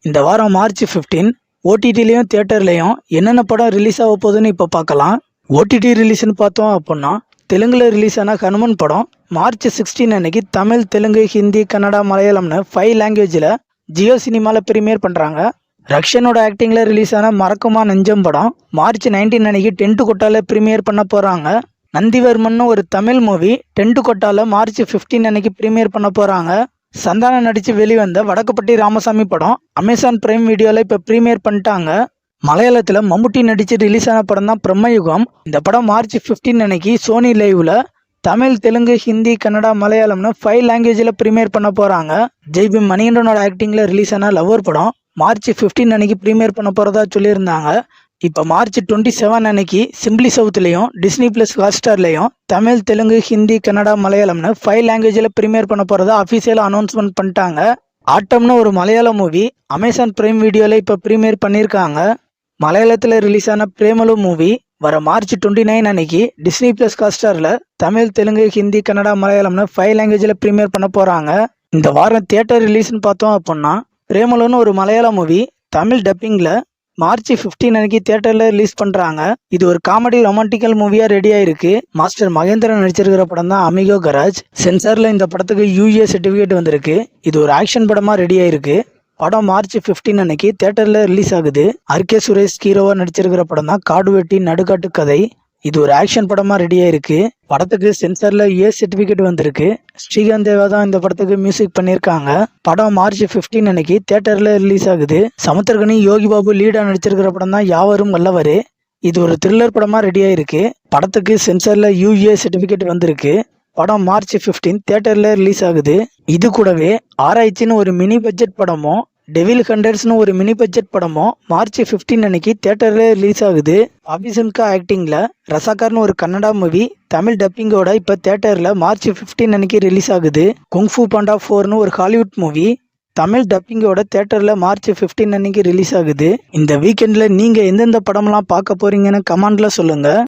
இந்த வாரம் மார்ச் 15 ஓடிடிலையும் தியேட்டர்லையும் என்னென்ன படம் ரிலீஸ் ஆக போகுதுன்னு இப்போ பார்க்கலாம். ஓடிடி ரிலீஸ்னு பார்த்தோம் அப்படின்னா தெலுங்குல ரிலீஸ் ஆன ஹனுமன் படம் மார்ச் 16 அன்னைக்கு தமிழ், தெலுங்கு, ஹிந்தி, கன்னடா, மலையாளம்னு 5 லாங்குவேஜில் ஜியோ சினிமாவில் ப்ரீமியர் பண்ணுறாங்க. ரக்ஷனோட ஆக்டிங்கில் ரிலீஸ் ஆன மறக்குமா நெஞ்சம் படம் மார்ச் 19 அன்னைக்கு டென்ட் கொட்டாவில் ப்ரீமியர் பண்ண போகிறாங்க. நந்திவர்மன் ஒரு தமிழ் மூவி டென்ட் கொட்டாவில் மார்ச் 15 அன்னைக்கு ப்ரீமியர் பண்ண போகிறாங்க. சந்தானம் நடித்து வெளிவந்த வடக்குப்பட்டி ராமசாமி படம் அமேசான் பிரைம் வீடியோவில் இப்போ ப்ரீமியர் பண்ணிட்டாங்க. மலையாளத்தில் மம்முட்டி நடித்து ரிலீஸ் ஆன படம் தான் பிரம்மயுகம். இந்த படம் மார்ச் 15 அன்னைக்கு சோனி லைவில் தமிழ், தெலுங்கு, ஹிந்தி, கன்னடா, மலையாளம்னு 5 லாங்குவேஜில் ப்ரீமியர் பண்ண போகிறாங்க. ஜெய்பி மணிகண்டனோட ஆக்டிங்கில் ரிலீஸ் ஆன லவர் படம் மார்ச் 15 அன்னைக்கு ப்ரீமியர் பண்ண போகிறதா சொல்லியிருந்தாங்க. இப்போ மார்ச் 27 அன்னைக்கு சிம்பிளி சவுத்லேயும் டிஸ்னி ப்ளஸ் ஹாட்ஸ்டார்லேயும் தமிழ், தெலுங்கு, ஹிந்தி, கன்னடா, மலையாளம்னு 5 லாங்குவேஜில் ப்ரீமியர் பண்ண போகிறதா அஃபிஷியலாக அனௌன்ஸ்மெண்ட் பண்ணிட்டாங்க. ஆட்டம்னு ஒரு மலையாள மூவி அமேசான் பிரைம் வீடியோவில் இப்போ ப்ரீமியர் பண்ணியிருக்காங்க. மலையாளத்தில் ரிலீஸ் ஆன பிரேமலு மூவி வர மார்ச் 29 அன்னைக்கு டிஸ்னி ப்ளஸ் ஹாட்ஸ்டாரில் தமிழ், தெலுங்கு, ஹிந்தி, கன்னடா, மலையாளம்னு 5 லாங்குவேஜில் ப்ரீமியர் பண்ண போகிறாங்க. இந்த வாரம் தியேட்டர் ரிலீஸ்னு பார்த்தோம் அப்படின்னா பிரேமலுன்னு ஒரு மலையாள மூவி தமிழ் டப்பிங்கில் மார்ச் 15 அன்னைக்கு தியேட்டரில் ரிலீஸ் பண்ணுறாங்க. இது ஒரு காமெடி ரொமான்டிக்கல் மூவியாக ரெடியாக இருக்கு. மாஸ்டர் மகேந்திரன் நடிச்சிருக்கிற படம் தான் அமிகோ கராஜ். சென்சாரில் இந்த படத்துக்கு யூஏ சர்டிஃபிகேட் வந்திருக்கு. இது ஒரு ஆக்ஷன் படமாக ரெடியாக இருக்கு. படம் மார்ச் 15 அன்னைக்கு தியேட்டரில் ரிலீஸ் ஆகுது. ஆர்கே சுரேஷ் ஹீரோவாக நடிச்சிருக்கிற படம் தான் காடுவெட்டி நடுக்காட்டு கதை. இது ஒரு ஆக்ஷன் படமாக ரெடியாக இருக்கு. படத்துக்கு சென்சாரில் ஏ சர்டிஃபிகேட் வந்திருக்கு. ஸ்ரீகாந்த் தேவா தான் இந்த படத்துக்கு மியூசிக் பண்ணியிருக்காங்க. படம் மார்ச் 15 அன்னைக்கு தியேட்டரில் ரிலீஸ் ஆகுது. சமுத்திரகனி, யோகி பாபு லீடாக நடிச்சிருக்கிற படம் தான் யாவரும் வல்லவரே. இது ஒரு த்ரில்லர் படமாக ரெடியாக இருக்கு. படத்துக்கு சென்சாரில் யூஏ சர்டிஃபிகேட் வந்திருக்கு. படம் மார்ச் 15 தியேட்டரில் ரிலீஸ் ஆகுது. இது கூடவே ஆராய்ச்சின்னு ஒரு மினி பட்ஜெட் படமும் டெவில் ஹண்டர்ஸ்னு ஒரு மினி பட்ஜெட் படமும் மார்ச் 15 அன்னைக்கு தியேட்டரில் ரிலீஸ் ஆகுது. அபிசன்கா ஆக்டிங்கில் ரசாக்கார்னு ஒரு கன்னடா மூவி தமிழ் டப்பிங்கோட இப்போ தியேட்டரில் மார்ச் 15 அன்னைக்கு ரிலீஸ் ஆகுது. குங்ஃபு பாண்டா 4னு ஒரு ஹாலிவுட் மூவி தமிழ் டப்பிங்கோட தியேட்டரில் மார்ச் 15 அன்னைக்கு ரிலீஸ் ஆகுது. இந்த வீக்கெண்டில் நீங்கள் எந்தெந்த படம்லாம் பார்க்க போறீங்கன்னு கமெண்ட்ல சொல்லுங்கள்.